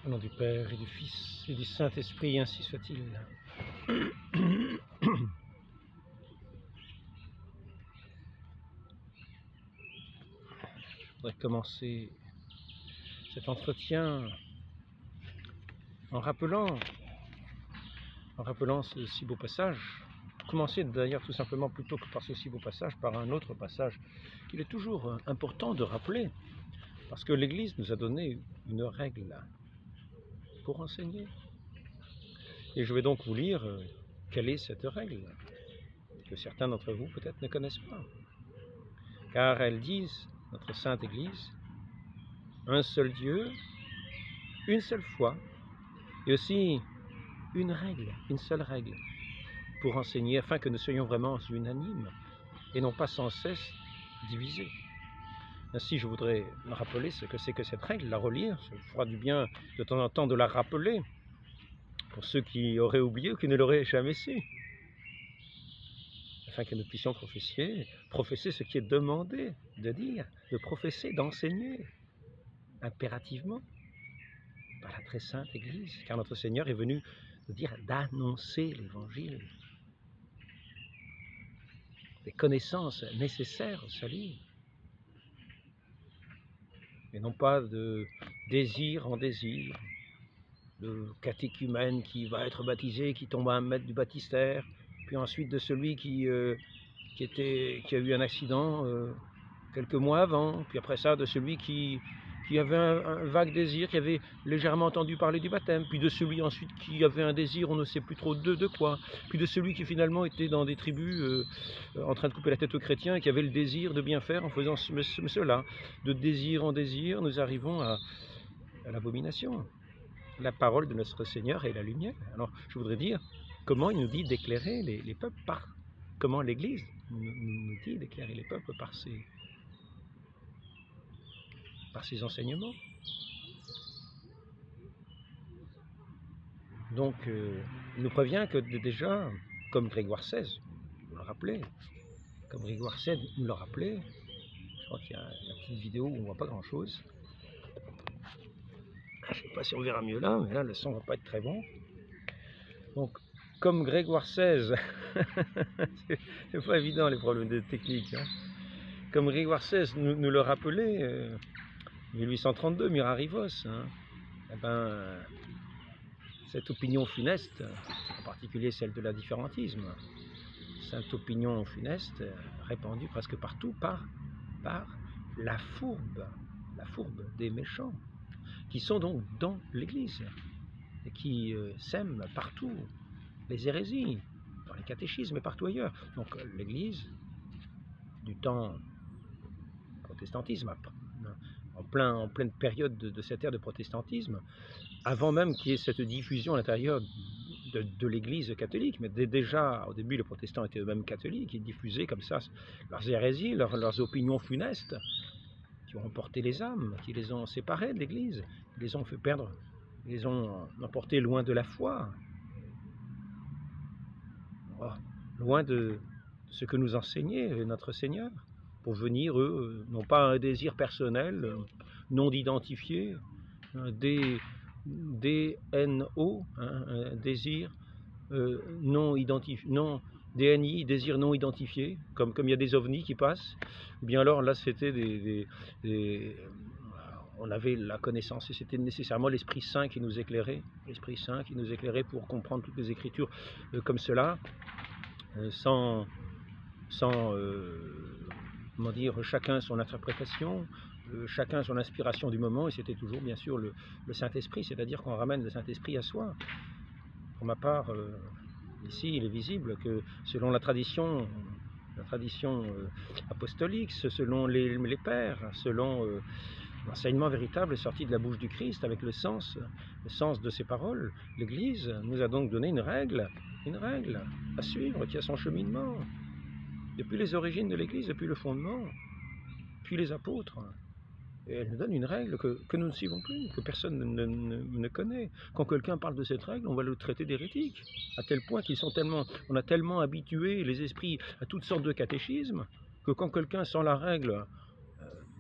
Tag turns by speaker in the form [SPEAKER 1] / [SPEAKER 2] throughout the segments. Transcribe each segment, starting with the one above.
[SPEAKER 1] Au nom du Père et du Fils et du Saint-Esprit, ainsi soit-il. Je voudrais commencer cet entretien en rappelant ce si beau passage. Commencer d'ailleurs tout simplement plutôt que par ce si beau passage, par un autre passage qu'il est toujours important de rappeler, parce que l'Église nous a donné une règle pour enseigner. Et je vais donc vous lire quelle est cette règle, que certains d'entre vous peut-être ne connaissent pas. Car elles disent, notre Sainte Église, un seul Dieu, une seule foi, et aussi une règle, une seule règle, pour enseigner, afin que nous soyons vraiment unanimes, et non pas sans cesse divisés. Ainsi, je voudrais me rappeler ce que c'est que cette règle, la relire, ça fera du bien de temps en temps de la rappeler, pour ceux qui auraient oublié ou qui ne l'auraient jamais su, afin que nous puissions professer ce qui est demandé de dire, de professer, d'enseigner, impérativement, par la très sainte Église, car notre Seigneur est venu nous dire d'annoncer l'Évangile, des connaissances nécessaires au salut, et non pas de désir en désir, de catéchumène qui va être baptisé, qui tombe à 1 mètre du baptistère, puis ensuite de celui qui a eu un accident quelques mois avant, puis après ça de celui qui avait un vague désir, qui avait légèrement entendu parler du baptême, puis de celui ensuite qui avait un désir, on ne sait plus trop de quoi, puis de celui qui finalement était dans des tribus en train de couper la tête aux chrétiens et qui avait le désir de bien faire en faisant cela. De désir en désir, nous arrivons à l'abomination. La parole de notre Seigneur est la lumière. Alors je voudrais dire comment il nous dit d'éclairer les peuples comment l'Église nous dit d'éclairer les peuples par ses enseignements. Donc, il nous prévient que déjà, comme Grégoire XVI nous le rappelait, je crois qu'il y a une petite vidéo où on ne voit pas grand-chose. Je ne sais pas si on verra mieux là, mais là, le son ne va pas être très bon. Donc, comme Grégoire XVI, c'est pas évident les problèmes de technique, hein. Comme Grégoire XVI nous le rappelait, 1832, Mirarivos, hein, cette opinion funeste, en particulier celle de l'indifférentisme, cette opinion funeste répandue presque partout par la fourbe des méchants, qui sont donc dans l'Église, et qui sèment partout les hérésies, dans les catéchismes et partout ailleurs. Donc l'Église, du temps protestantisme, en pleine période de cette ère de protestantisme, avant même qu'il y ait cette diffusion à l'intérieur de l'Église catholique, mais déjà au début les protestants étaient eux-mêmes catholiques, ils diffusaient comme ça leurs hérésies, leurs opinions funestes, qui ont emporté les âmes, qui les ont séparés de l'Église, qui les ont fait perdre, qui les ont emportés loin de la foi, loin de ce que nous enseignait notre Seigneur, pour venir, eux, non pas un désir personnel, non identifié, DNO, un désir non identifié, non, DNI, désir non identifié, comme il y a des ovnis qui passent, eh bien alors là c'était on avait la connaissance et c'était nécessairement l'Esprit Saint qui nous éclairait, pour comprendre toutes les Écritures comme cela, sans comment dire, chacun son interprétation, chacun son inspiration du moment, et c'était toujours bien sûr le Saint-Esprit, c'est-à-dire qu'on ramène le Saint-Esprit à soi. Pour ma part, ici il est visible que selon la tradition apostolique, selon les pères, selon l'enseignement véritable sorti de la bouche du Christ avec le sens de ses paroles, l'Église nous a donc donné une règle à suivre qui a son cheminement. Depuis les origines de l'Église, depuis le fondement, puis les apôtres. Et elle nous donne une règle que nous ne suivons plus, que personne ne connaît. Quand quelqu'un parle de cette règle, on va le traiter d'hérétique, à tel point on a tellement habitué les esprits à toutes sortes de catéchismes, que quand quelqu'un sent la règle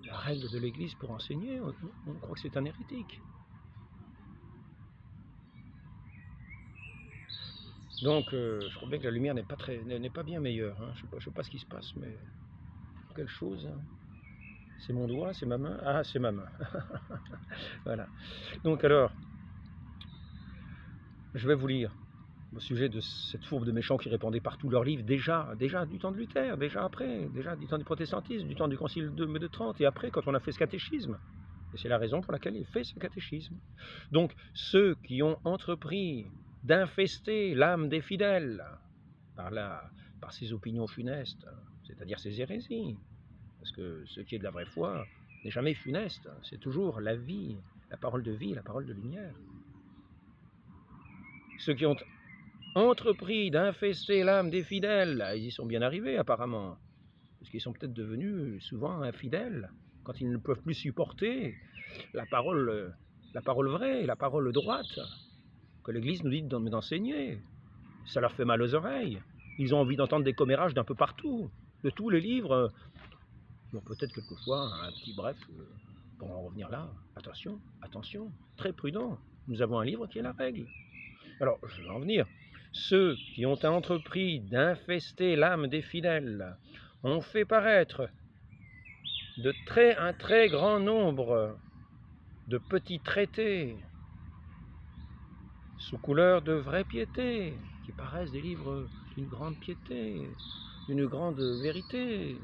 [SPEAKER 1] de l'Église pour enseigner, on croit que c'est un hérétique. Donc, je crois bien que la lumière n'est pas bien meilleure. Hein. Je ne sais pas ce qui se passe, mais quelque chose. Hein. C'est mon doigt, c'est ma main. Ah, c'est ma main. Voilà. Donc alors, je vais vous lire au sujet de cette fourbe de méchants qui répandaient partout leurs livres, déjà du temps de Luther, déjà du temps du protestantisme, du temps du concile de Trente, et après, quand on a fait ce catéchisme. Et c'est la raison pour laquelle il fait ce catéchisme. Donc, ceux qui ont entrepris d'infester l'âme des fidèles par ces opinions funestes, c'est-à-dire ces hérésies, parce que ce qui est de la vraie foi n'est jamais funeste, c'est toujours la vie, la parole de vie, la parole de lumière. Ceux qui ont entrepris d'infester l'âme des fidèles, ils y sont bien arrivés apparemment, parce qu'ils sont peut-être devenus souvent infidèles, quand ils ne peuvent plus supporter la parole vraie, la parole droite, que l'Église nous dit d'enseigner. Ça leur fait mal aux oreilles. Ils ont envie d'entendre des commérages d'un peu partout, de tous les livres. Bon, peut-être quelquefois un petit bref, pour en revenir là. Attention, attention, très prudent. Nous avons un livre qui est la règle. Alors, je vais en venir. Ceux qui ont entrepris d'infester l'âme des fidèles ont fait paraître un très grand nombre de petits traités sous couleur de vraie piété, qui paraissent des livres d'une grande piété, d'une grande vérité.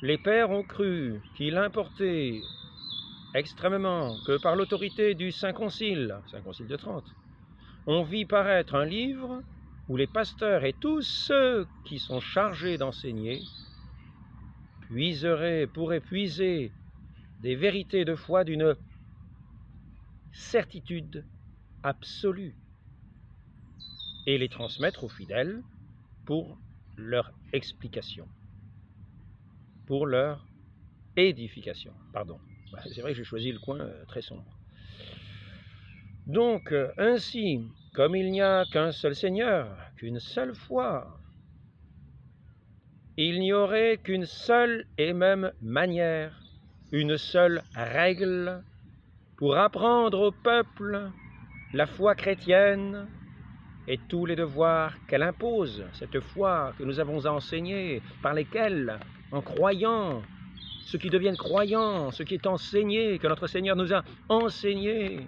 [SPEAKER 1] Les pères ont cru qu'il importait extrêmement que par l'autorité du Saint Concile de Trente, on vit paraître un livre où les pasteurs et tous ceux qui sont chargés d'enseigner pourraient puiser des vérités de foi d'une certitude absolue et les transmettre aux fidèles pour leur explication, pour leur édification. Pardon, c'est vrai que j'ai choisi le coin très sombre. Donc, ainsi, comme il n'y a qu'un seul Seigneur, qu'une seule foi, il n'y aurait qu'une seule et même manière, une seule règle pour apprendre au peuple la foi chrétienne et tous les devoirs qu'elle impose, cette foi que nous avons enseignée, par lesquels, en croyant, ceux qui deviennent croyants, ce qui est enseigné, que notre Seigneur nous a enseigné,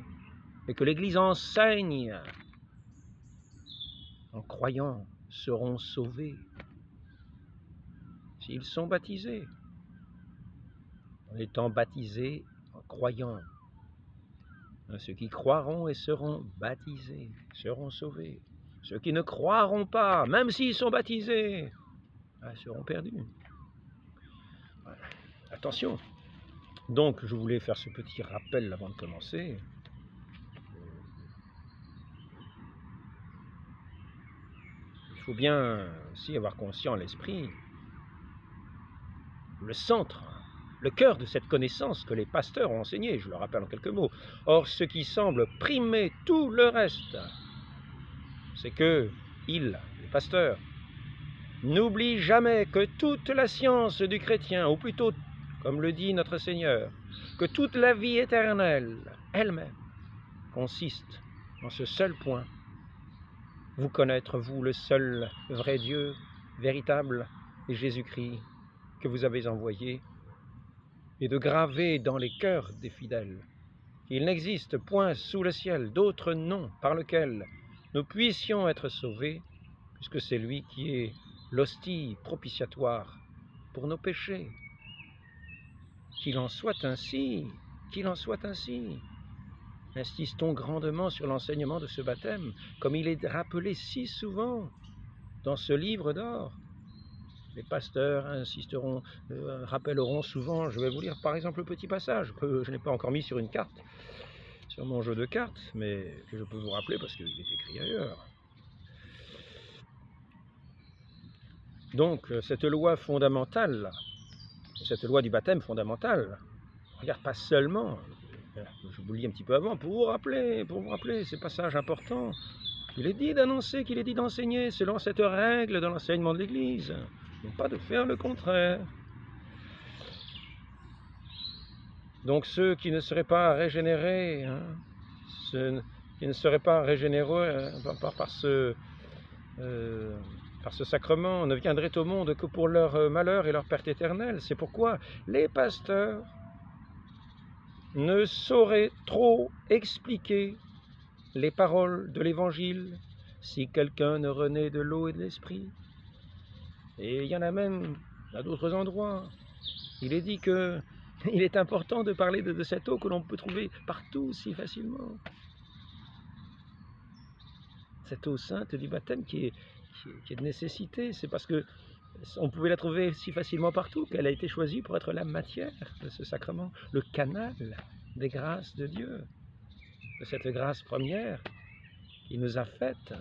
[SPEAKER 1] et que l'Église enseigne, en croyant, seront sauvés, s'ils sont baptisés, en étant baptisés, en croyant. Ceux qui croiront et seront baptisés seront sauvés. Ceux qui ne croiront pas, même s'ils sont baptisés, seront perdus. Voilà. Attention. Donc, je voulais faire ce petit rappel avant de commencer. Il faut bien aussi avoir conscient à l'esprit le centre, le cœur de cette connaissance que les pasteurs ont enseignée, je le rappelle en quelques mots. Or, ce qui semble primer tout le reste, c'est que les pasteurs, n'oublient jamais que toute la science du chrétien, ou plutôt, comme le dit notre Seigneur, que toute la vie éternelle, elle-même, consiste en ce seul point: vous connaître, vous, le seul vrai Dieu, véritable, et Jésus-Christ, que vous avez envoyé, et de graver dans les cœurs des fidèles qu'il n'existe point sous le ciel d'autre nom par lequel nous puissions être sauvés, puisque c'est lui qui est l'hostie propitiatoire pour nos péchés. Qu'il en soit ainsi, qu'il en soit ainsi. Insistons grandement sur l'enseignement de ce baptême, comme il est rappelé si souvent dans ce livre d'or. Les pasteurs rappelleront souvent, je vais vous lire par exemple le petit passage que je n'ai pas encore mis sur une carte, sur mon jeu de cartes, mais que je peux vous rappeler parce qu'il est écrit ailleurs. Donc, cette loi fondamentale, cette loi du baptême fondamentale, regarde pas seulement, je vous le lis un petit peu avant, pour vous rappeler ces passages importants. Il est dit d'annoncer, qu'il est dit d'enseigner selon cette règle de l'enseignement de l'Église, non pas de faire le contraire. Donc ceux qui ne seraient pas régénérés, qui ne seraient pas régénérés par ce sacrement, ne viendraient au monde que pour leur malheur et leur perte éternelle. C'est pourquoi les pasteurs ne sauraient trop expliquer les paroles de l'Évangile si quelqu'un ne renaît de l'eau et de l'esprit. Et il y en a même à d'autres endroits. Il est dit qu'il est important de parler de cette eau que l'on peut trouver partout si facilement. Cette eau sainte du baptême qui est de nécessité, c'est parce qu'on pouvait la trouver si facilement partout qu'elle a été choisie pour être la matière de ce sacrement, le canal des grâces de Dieu, de cette grâce première qu'il nous a faite.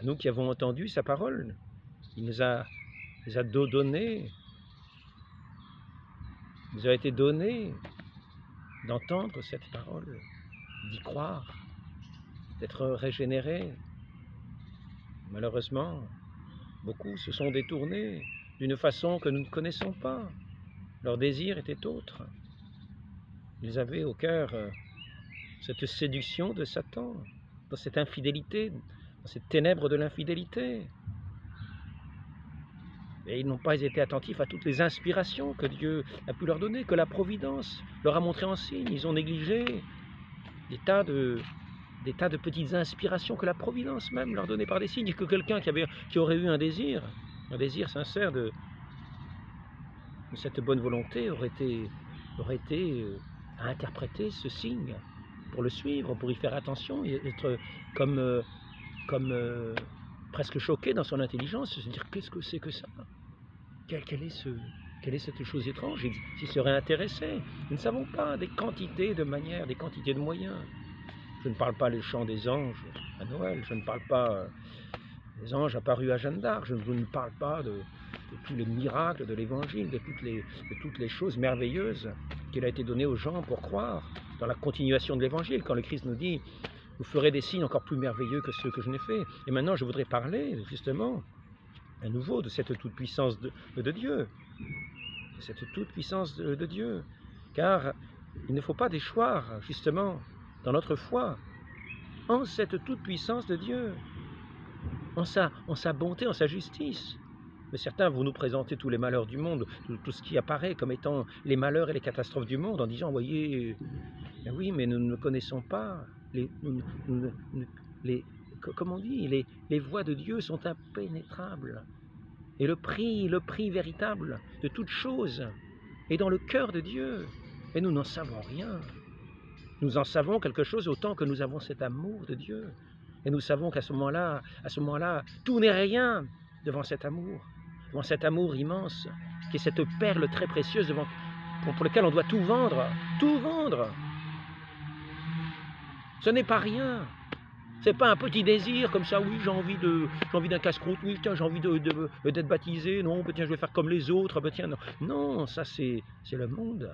[SPEAKER 1] Nous qui avons entendu sa parole, il nous a donné, il nous a été donné d'entendre cette parole, d'y croire, d'être régénérés. Malheureusement, beaucoup se sont détournés d'une façon que nous ne connaissons pas. Leur désir était autre. Ils avaient au cœur cette séduction de Satan, dans cette infidélité, dans cette ténèbre de l'infidélité. Et ils n'ont pas été attentifs à toutes les inspirations que Dieu a pu leur donner, que la Providence leur a montré en signe. Ils ont négligé des tas de petites inspirations que la Providence même leur donnait par des signes, et que quelqu'un qui aurait eu un désir sincère de cette bonne volonté aurait été à interpréter ce signe pour le suivre, pour y faire attention, et être comme presque choqué dans son intelligence, se dire qu'est-ce que c'est que ça, quelle est cette chose étrange, et s'y serait intéressé. Nous ne savons pas des quantités de manières, des quantités de moyens. Je ne parle pas les chants des anges à Noël, je ne parle pas des anges apparus à Jeanne d'Arc, je ne parle pas de tous les miracles de l'Évangile, de toutes les choses merveilleuses qu'il a été donné aux gens pour croire dans la continuation de l'Évangile, quand le Christ nous dit « Vous ferez des signes encore plus merveilleux que ceux que je n'ai faits ». Et maintenant, je voudrais parler justement à nouveau de cette toute-puissance de Dieu, de cette toute-puissance de Dieu, car il ne faut pas déchoir justement dans notre foi en cette toute-puissance de Dieu, en sa bonté, en sa justice. Mais certains vont nous présenter tous les malheurs du monde, tout ce qui apparaît comme étant les malheurs et les catastrophes du monde, en disant, voyez, ben oui, mais nous ne connaissons pas, comme on dit, les voies de Dieu sont impénétrables. Et le prix véritable de toute chose est dans le cœur de Dieu. Et nous n'en savons rien. Nous en savons quelque chose autant que nous avons cet amour de Dieu. Et nous savons qu'à ce moment-là, tout n'est rien devant cet amour immense, qui est cette perle très précieuse pour laquelle on doit tout vendre. Tout vendre. Ce n'est pas rien. C'est pas un petit désir comme ça, oui, j'ai envie d'un casse-croûte, oui, tiens, j'ai envie d'être baptisé, non, ben, tiens, je vais faire comme les autres, ben, tiens, non. Non, ça c'est le monde.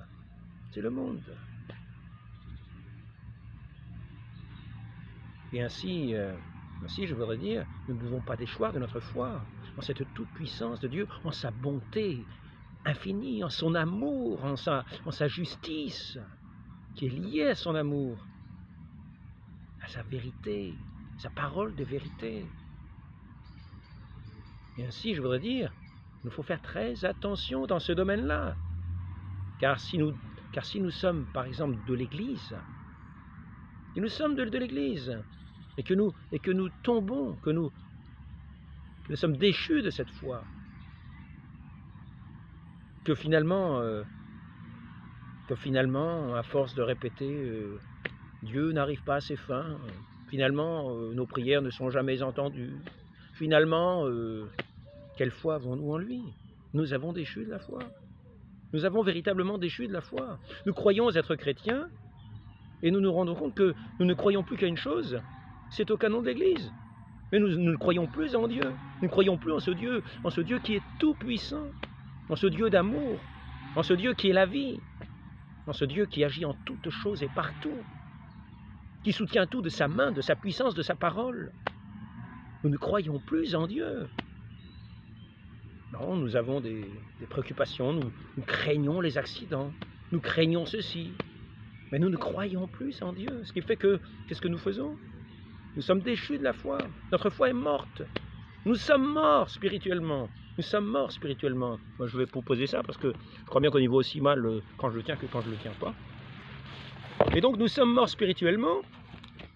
[SPEAKER 1] C'est le monde. Et ainsi, je voudrais dire, nous ne devons pas déchoir de notre foi en cette toute-puissance de Dieu, en sa bonté infinie, en son amour, en sa justice, qui est liée à son amour, à sa vérité, sa parole de vérité. Et ainsi, je voudrais dire, il nous faut faire très attention dans ce domaine-là, car si nous sommes, par exemple, de l'Église, si nous sommes de l'Église, et que nous tombons, que nous sommes déchus de cette foi, que finalement, à force de répéter Dieu n'arrive pas à ses fins, finalement nos prières ne sont jamais entendues, finalement quelle foi avons-nous en lui? Nous avons déchu de la foi, nous avons véritablement déchu de la foi. Nous croyons être chrétiens et nous nous rendons compte que nous ne croyons plus qu'à une chose, c'est au canon de l'Église. Mais nous ne croyons plus en Dieu, nous ne croyons plus en ce Dieu qui est tout puissant, en ce Dieu d'amour, en ce Dieu qui est la vie, en ce Dieu qui agit en toutes choses et partout, qui soutient tout de sa main, de sa puissance, de sa parole. Nous ne croyons plus en Dieu. Non, nous avons des préoccupations, nous craignons les accidents, nous craignons ceci, Mais nous ne croyons plus en Dieu. Ce qui fait que, qu'est-ce que nous faisons? Nous sommes déchus de la foi. Notre foi est morte. Nous sommes morts spirituellement. Nous sommes morts spirituellement. Moi, je vais proposer ça parce que je crois bien qu'on y voit aussi mal quand je le tiens que quand je ne le tiens pas. Et donc, nous sommes morts spirituellement.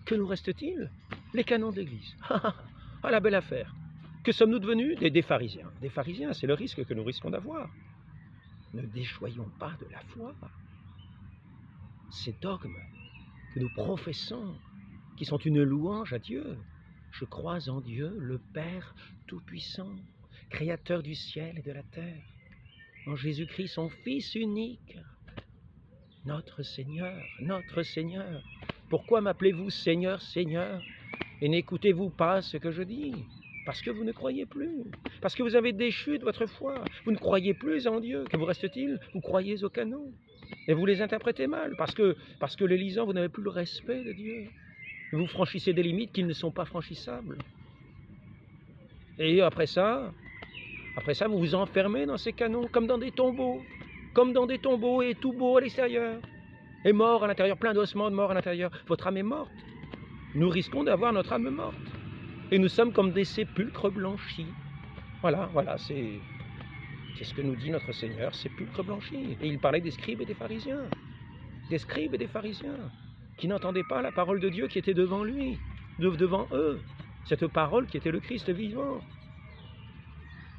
[SPEAKER 1] Que nous reste-t-il? Les canons de l'Église. Ah, la belle affaire. Que sommes-nous devenus? Des pharisiens. Des pharisiens, c'est le risque que nous risquons d'avoir. Ne déchoyons pas de la foi. Ces dogmes que nous professons, qui sont une louange à Dieu. Je crois en Dieu, le Père Tout-Puissant, Créateur du ciel et de la terre, en Jésus-Christ, son Fils unique, notre Seigneur, notre Seigneur. Pourquoi m'appelez-vous Seigneur, Seigneur, et n'écoutez-vous pas ce que je dis? Parce que vous ne croyez plus, parce que vous avez déchu de votre foi, vous ne croyez plus en Dieu. Que vous reste-t-il? Vous croyez aux canons, et vous les interprétez mal, parce que les lisant, vous n'avez plus le respect de Dieu. Vous franchissez des limites qui ne sont pas franchissables. Et après ça, vous vous enfermez dans ces canons, comme dans des tombeaux, et tout beau à l'extérieur, et mort à l'intérieur, plein d'ossements de mort à l'intérieur. Votre âme est morte. Nous risquons d'avoir notre âme morte. Et nous sommes comme des sépulcres blanchis. Voilà, c'est ce que nous dit notre Seigneur, sépulcres blanchis. Et il parlait des scribes et des pharisiens. Des scribes et des pharisiens, qui n'entendaient pas la parole de Dieu qui était devant lui, devant eux. Cette parole qui était le Christ vivant,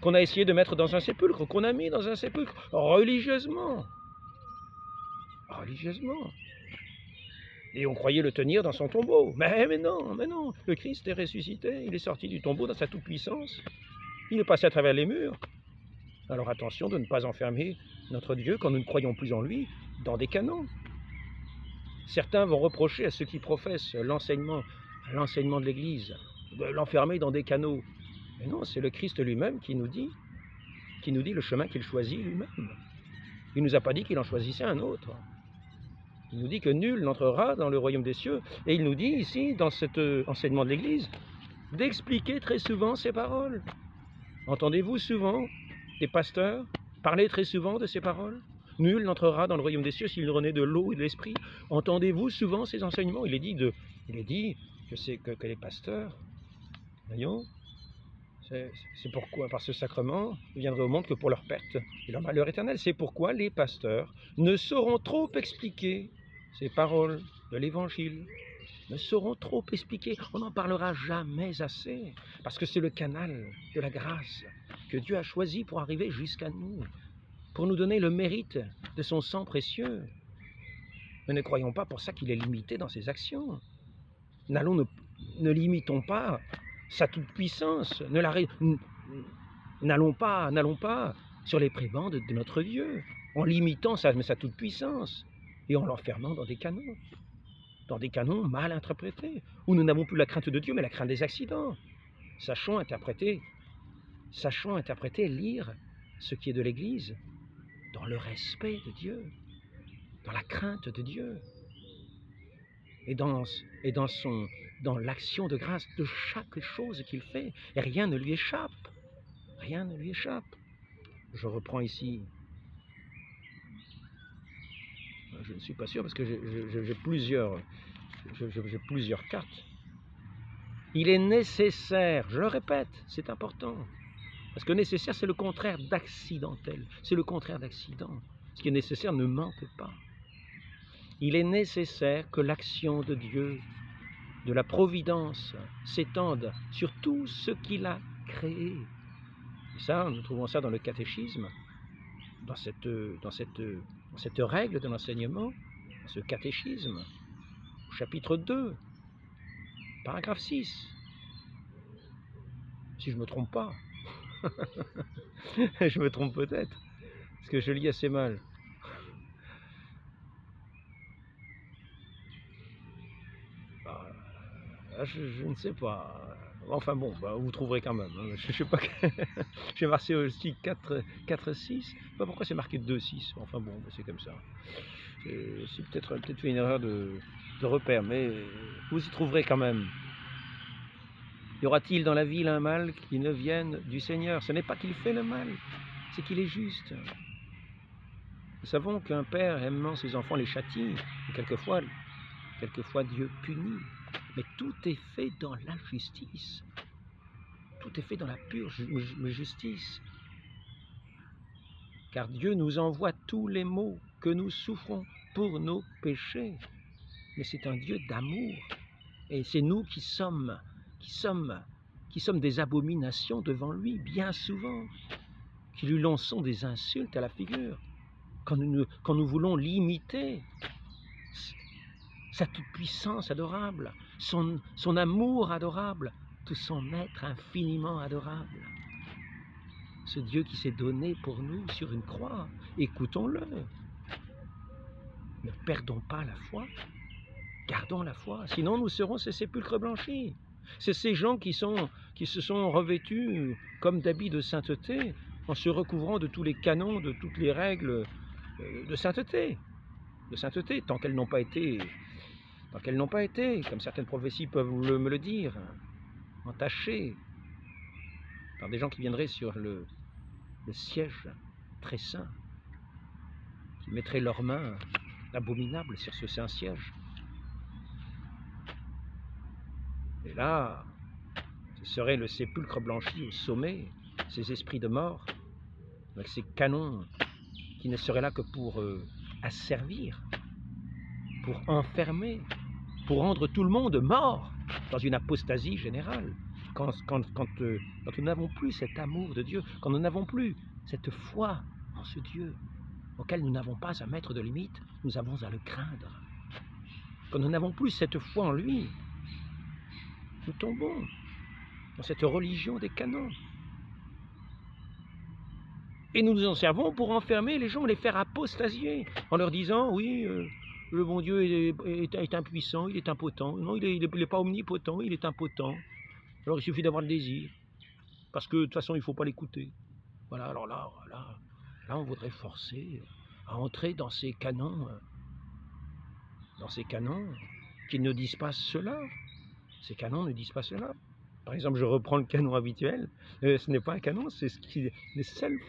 [SPEAKER 1] qu'on a essayé de mettre dans un sépulcre, qu'on a mis dans un sépulcre, religieusement. Religieusement. Et on croyait le tenir dans son tombeau. Mais non, le Christ est ressuscité, il est sorti du tombeau dans sa toute-puissance. Il est passé à travers les murs. Alors attention de ne pas enfermer notre Dieu, quand nous ne croyons plus en lui, dans des canons. Certains vont reprocher à ceux qui professent l'enseignement de l'Église de l'enfermer dans des canaux. Mais non, c'est le Christ lui-même qui nous dit le chemin qu'il choisit lui-même. Il ne nous a pas dit qu'il en choisissait un autre. Il nous dit que nul n'entrera dans le royaume des cieux. Et il nous dit ici, dans cet enseignement de l'Église, d'expliquer très souvent ces paroles. Entendez-vous souvent des pasteurs parler très souvent de ces paroles? Nul n'entrera dans le royaume des cieux s'il ne renaît de l'eau et de l'esprit. Entendez-vous souvent ces enseignements? Il est dit que les pasteurs, voyons, c'est pourquoi, par ce sacrement, ne viendraient au monde que pour leur perte et leur malheur éternel. C'est pourquoi les pasteurs ne sauront trop expliquer ces paroles de l'Évangile, ne sauront trop expliquer. On n'en parlera jamais assez, parce que c'est le canal de la grâce que Dieu a choisi pour arriver jusqu'à nous, pour nous donner le mérite de son sang précieux. Mais ne croyons pas pour ça qu'il est limité dans ses actions. Ne limitons pas sa toute-puissance. N'allons pas sur les prébendes de notre Dieu, en limitant sa toute-puissance et en l'enfermant dans des canons mal interprétés, où nous n'avons plus la crainte de Dieu, mais la crainte des accidents. Sachons interpréter, lire ce qui est de l'Église, dans le respect de Dieu, dans la crainte de Dieu, et dans l'action de grâce de chaque chose qu'il fait. Et rien ne lui échappe. Rien ne lui échappe. Je reprends ici. Je ne suis pas sûr parce que j'ai plusieurs cartes. Il est nécessaire, je le répète, c'est important. Parce que nécessaire, c'est le contraire d'accidentel. C'est le contraire d'accident. Ce qui est nécessaire ne manque pas. Il est nécessaire que l'action de Dieu, de la providence, s'étende sur tout ce qu'il a créé. Et ça, nous trouvons ça dans le catéchisme, dans cette règle de l'enseignement, dans ce catéchisme, au chapitre 2, paragraphe 6. Si je ne me trompe pas, je me trompe peut-être, parce que je lis assez mal. Je ne sais pas. Enfin bon, vous trouverez quand même. Je ne sais pas. J'ai marqué aussi 4, 6. Je ne sais pas pourquoi c'est marqué 2, 6. Enfin bon, c'est comme ça. C'est peut-être fait une erreur de repère, mais vous y trouverez quand même. Y aura-t-il dans la ville un mal qui ne vienne du Seigneur? Ce n'est pas qu'il fait le mal, c'est qu'il est juste. Nous savons qu'un père aimant ses enfants les châtie, et quelquefois Dieu punit. Mais tout est fait dans la justice. Tout est fait dans la pure justice. Car Dieu nous envoie tous les maux que nous souffrons pour nos péchés. Mais c'est un Dieu d'amour. Et c'est nous qui sommes des abominations devant lui, bien souvent, qui lui lançons des insultes à la figure, quand nous voulons l'imiter, sa toute-puissance adorable, son amour adorable, tout son être infiniment adorable. Ce Dieu qui s'est donné pour nous sur une croix, écoutons-le. Ne perdons pas la foi, gardons la foi, sinon nous serons ces sépulcres blanchis. C'est ces gens qui se sont revêtus comme d'habits de sainteté, en se recouvrant de tous les canons, de toutes les règles de sainteté, tant qu'elles n'ont pas été, comme certaines prophéties peuvent me le dire, entachées par des gens qui viendraient sur le siège très saint, qui mettraient leurs mains abominables sur ce saint siège. Et là, ce serait le sépulcre blanchi au sommet, ces esprits de mort, avec ces canons qui ne seraient là que pour asservir, pour enfermer, pour rendre tout le monde mort dans une apostasie générale. Quand nous n'avons plus cet amour de Dieu, quand nous n'avons plus cette foi en ce Dieu, auquel nous n'avons pas à mettre de limite, nous avons à le craindre. Quand nous n'avons plus cette foi en lui, nous tombons dans cette religion des canons. Et nous nous en servons pour enfermer les gens, les faire apostasier, en leur disant, oui, le bon Dieu est impuissant, il est impotent. Non, il n'est pas omnipotent, il est impotent. Alors il suffit d'avoir le désir, parce que de toute façon, il ne faut pas l'écouter. Voilà, alors là, on voudrait forcer à entrer dans ces canons qui ne disent pas cela. Ces canons ne disent pas cela. Par exemple, je reprends le canon habituel. Ce n'est pas un canon, c'est la seule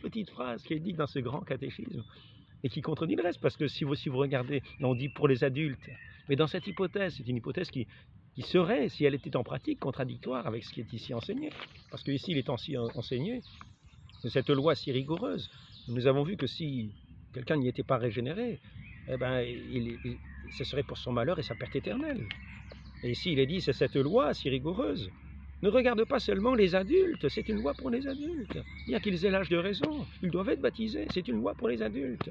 [SPEAKER 1] petite phrase qui est dite dans ce grand catéchisme et qui contredit le reste. Parce que si vous regardez, on dit pour les adultes. Mais dans cette hypothèse, c'est une hypothèse qui serait, si elle était en pratique, contradictoire avec ce qui est ici enseigné. Parce que ici, il est enseigné de cette loi si rigoureuse. Nous avons vu que si quelqu'un n'y était pas régénéré, eh ben, ce serait pour son malheur et sa perte éternelle. Et ici, il est dit, c'est cette loi si rigoureuse. Ne regarde pas seulement les adultes, c'est une loi pour les adultes. Bien qu'ils aient l'âge de raison, ils doivent être baptisés, c'est une loi pour les adultes.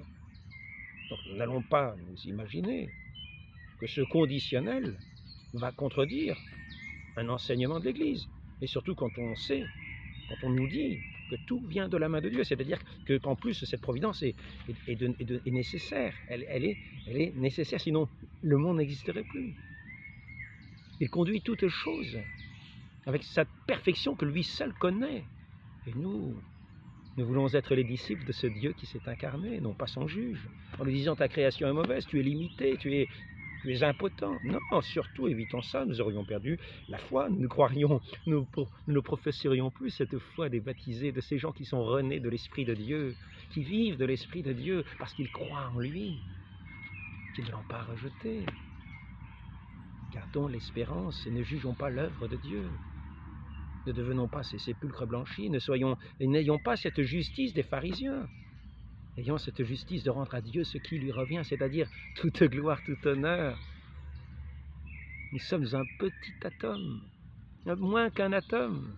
[SPEAKER 1] Donc nous n'allons pas nous imaginer que ce conditionnel va contredire un enseignement de l'Église. Et surtout quand on nous dit que tout vient de la main de Dieu, c'est-à-dire qu'en plus cette providence est nécessaire, elle est nécessaire, sinon le monde n'existerait plus. Il conduit toutes choses avec sa perfection que lui seul connaît. Et nous voulons être les disciples de ce Dieu qui s'est incarné, non pas son juge. En lui disant ta création est mauvaise, tu es limité, tu es impotent. Non, surtout évitons ça, nous aurions perdu la foi, nous ne professerions plus cette foi des baptisés, de ces gens qui sont renés de l'Esprit de Dieu, qui vivent de l'Esprit de Dieu parce qu'ils croient en lui, qui ne l'ont pas rejeté. Gardons l'espérance et ne jugeons pas l'œuvre de Dieu. Ne devenons pas ces sépulcres blanchis, n'ayons pas cette justice des pharisiens. Ayons cette justice de rendre à Dieu ce qui lui revient, c'est-à-dire toute gloire, tout honneur. Nous sommes un petit atome, moins qu'un atome.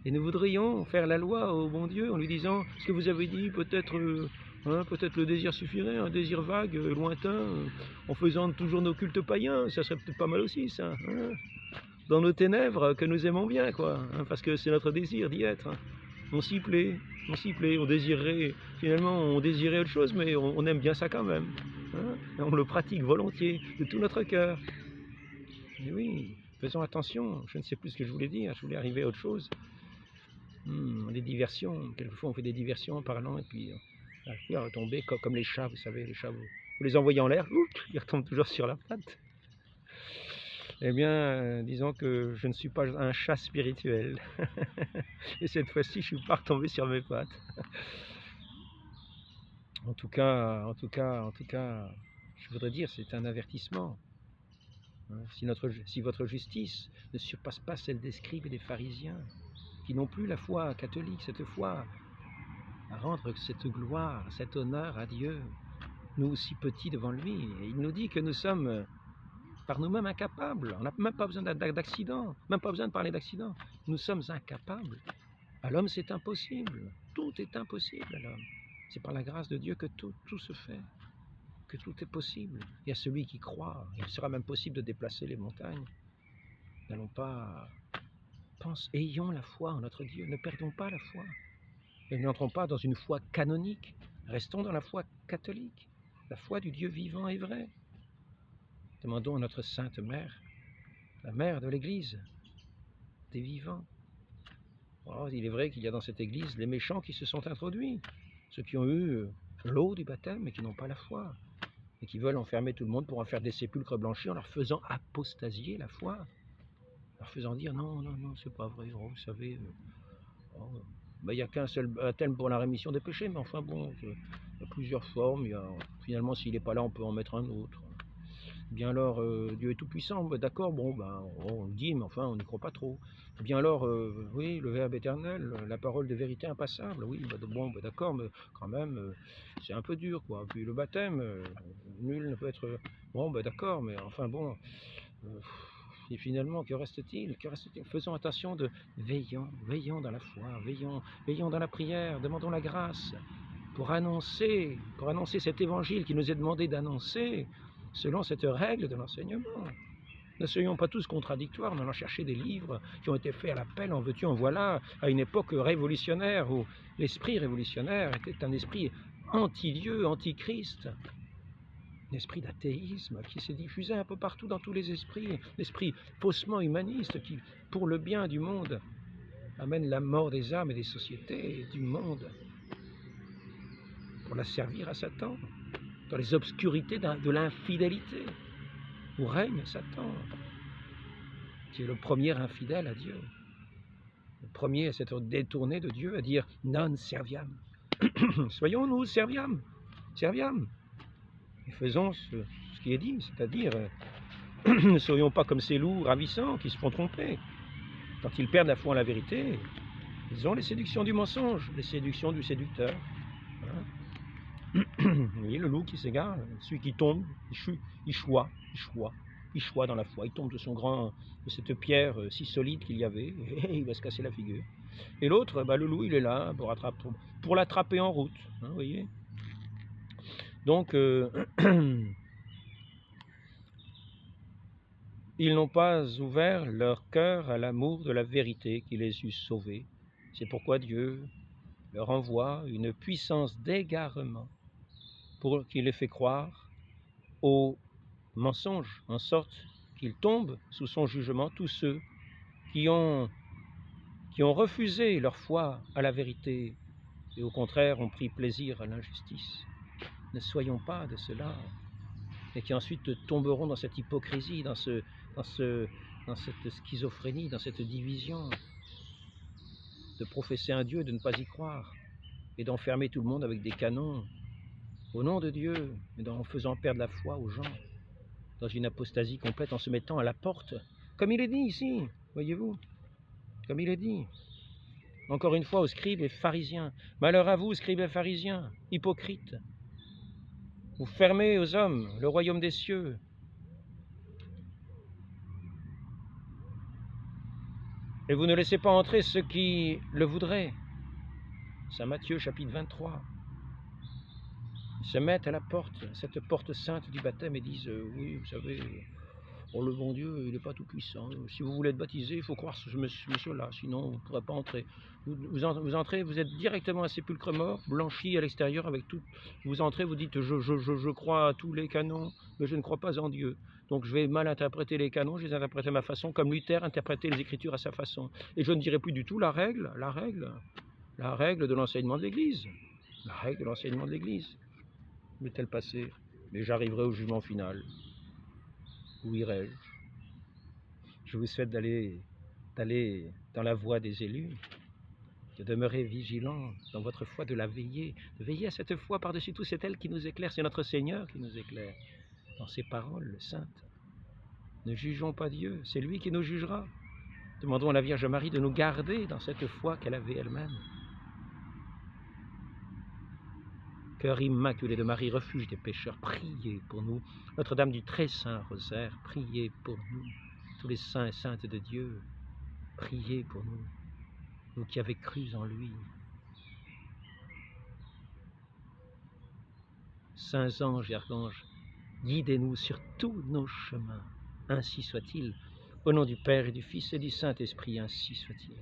[SPEAKER 1] Et nous voudrions faire la loi au bon Dieu en lui disant, ce que vous avez dit, peut-être le désir suffirait, un désir vague, lointain, en faisant toujours nos cultes païens, ça serait peut-être pas mal aussi, ça. Dans nos ténèbres, que nous aimons bien, quoi, parce que c'est notre désir d'y être. On s'y plaît, on désirait autre chose, mais on aime bien ça quand même. On le pratique volontiers, de tout notre cœur. Mais oui, faisons attention, je ne sais plus ce que je voulais dire, je voulais arriver à autre chose. Les diversions, quelquefois on fait des diversions en parlant, et puis on va retomber comme les chats, vous savez, les chats, vous les envoyez en l'air, ils retombent toujours sur la patte. Eh bien, disons que je ne suis pas un chat spirituel. Et cette fois-ci, je ne suis pas retombé sur mes pattes. En tout cas, je voudrais dire, c'est un avertissement. Si votre justice ne surpasse pas celle des scribes et des pharisiens, qui n'ont plus la foi catholique, cette foi à rendre cette gloire, cet honneur à Dieu, nous aussi petits devant lui, et il nous dit que nous sommes par nous-mêmes incapables, on n'a même pas besoin d'accident, même pas besoin de parler d'accident, nous sommes incapables. À l'homme c'est impossible, tout est impossible à l'homme, c'est par la grâce de Dieu que tout se fait, que tout est possible. Il y a celui qui croit, il sera même possible de déplacer les montagnes. N'allons pas, ayons la foi en notre Dieu, ne perdons pas la foi, et n'entrons pas dans une foi canonique, restons dans la foi catholique, la foi du Dieu vivant et vrai. Demandons à notre Sainte Mère, la Mère de l'Église, des vivants. Oh, il est vrai qu'il y a dans cette Église les méchants qui se sont introduits, ceux qui ont eu l'eau du baptême mais qui n'ont pas la foi, et qui veulent enfermer tout le monde pour en faire des sépulcres blanchis en leur faisant apostasier la foi, en leur faisant dire non, c'est pas vrai, oh, vous savez, il n'y a qu'un seul baptême pour la rémission des péchés, mais enfin bon, il y a plusieurs formes, finalement s'il n'est pas là on peut en mettre un autre. Bien alors, Dieu est tout-puissant, d'accord, bon, ben, on le dit, mais enfin, on n'y croit pas trop. Bien alors, oui, le Verbe éternel, la parole de vérité impassable, oui, bon, d'accord, mais quand même, c'est un peu dur, quoi. Puis le baptême, nul ne peut être... Bon, d'accord, mais enfin, bon, et finalement, que reste-t-il? Faisons attention veillons dans la foi, veillons dans la prière, demandons la grâce pour annoncer cet évangile qui nous est demandé d'annoncer, selon cette règle de l'enseignement. Ne soyons pas tous contradictoires en allant chercher des livres qui ont été faits à la pelle, en veux-tu, en voilà, à une époque révolutionnaire où l'esprit révolutionnaire était un esprit anti-Dieu, anti-Christ, un esprit d'athéisme qui s'est diffusé un peu partout dans tous les esprits, l'esprit faussement humaniste qui, pour le bien du monde, amène la mort des âmes et des sociétés et du monde pour la servir à Satan, dans les obscurités de l'infidélité, où règne Satan, qui est le premier infidèle à Dieu, le premier à s'être détourné de Dieu, à dire non serviam. Soyons nous serviam, et faisons ce qui est dit, c'est-à-dire ne soyons pas comme ces loups ravissants qui se font tromper. Quand ils perdent la foi en la vérité, ils ont les séductions du mensonge, les séductions du séducteur. Voilà. Oui, le loup qui s'égare, celui qui tombe, il choit dans la foi, il tombe de cette pierre si solide qu'il y avait, et il va se casser la figure. Et l'autre, le loup, il est là pour l'attraper en route, hein, vous voyez. Donc, ils n'ont pas ouvert leur cœur à l'amour de la vérité qui les eût sauvés. C'est pourquoi Dieu leur envoie une puissance d'égarement qui les fait croire au mensonge, en sorte qu'ils tombent sous son jugement, tous ceux qui ont refusé leur foi à la vérité et au contraire ont pris plaisir à l'injustice. Ne soyons pas de cela, et qui ensuite tomberont dans cette hypocrisie, dans cette schizophrénie, dans cette division, de professer un Dieu, de ne pas y croire, et d'enfermer tout le monde avec des canons, au nom de Dieu, mais en faisant perdre la foi aux gens, dans une apostasie complète, en se mettant à la porte, comme il est dit ici, voyez-vous, comme il est dit. Encore une fois aux scribes et pharisiens. Malheur à vous, scribes et pharisiens, hypocrites. Vous fermez aux hommes le royaume des cieux. Et vous ne laissez pas entrer ceux qui le voudraient. Saint Matthieu chapitre 23. Ils se mettent à la porte, cette porte sainte du baptême, et disent oui, vous savez, le bon Dieu, il n'est pas tout puissant. Si vous voulez être baptisé, il faut croire ce monsieur-là, sinon vous ne pourrez pas entrer. Vous entrez, vous êtes directement un sépulcre mort, blanchi à l'extérieur avec tout. Vous entrez, vous dites je crois à tous les canons, mais je ne crois pas en Dieu. Donc je vais mal interpréter les canons, je les interpréter à ma façon, comme Luther interprétait les Écritures à sa façon. Et je ne dirai plus du tout la règle de l'enseignement de l'Église. La règle de l'enseignement de l'Église. M'est-elle passée? Mais j'arriverai au jugement final. Où irai-je? Je vous souhaite d'aller dans la voie des élus, de demeurer vigilant dans votre foi, de la veiller, de veiller à cette foi par-dessus tout. C'est elle qui nous éclaire, c'est notre Seigneur qui nous éclaire dans ses paroles saintes. Ne jugeons pas Dieu, c'est lui qui nous jugera. Demandons à la Vierge Marie de nous garder dans cette foi qu'elle avait elle-même. Cœur immaculé de Marie, refuge des pécheurs, priez pour nous. Notre-Dame du très saint rosaire, priez pour nous. Tous les saints et saintes de Dieu, priez pour nous. Vous qui avez cru en lui. Saints anges et archanges, guidez-nous sur tous nos chemins. Ainsi soit-il. Au nom du Père et du Fils et du Saint-Esprit, ainsi soit-il.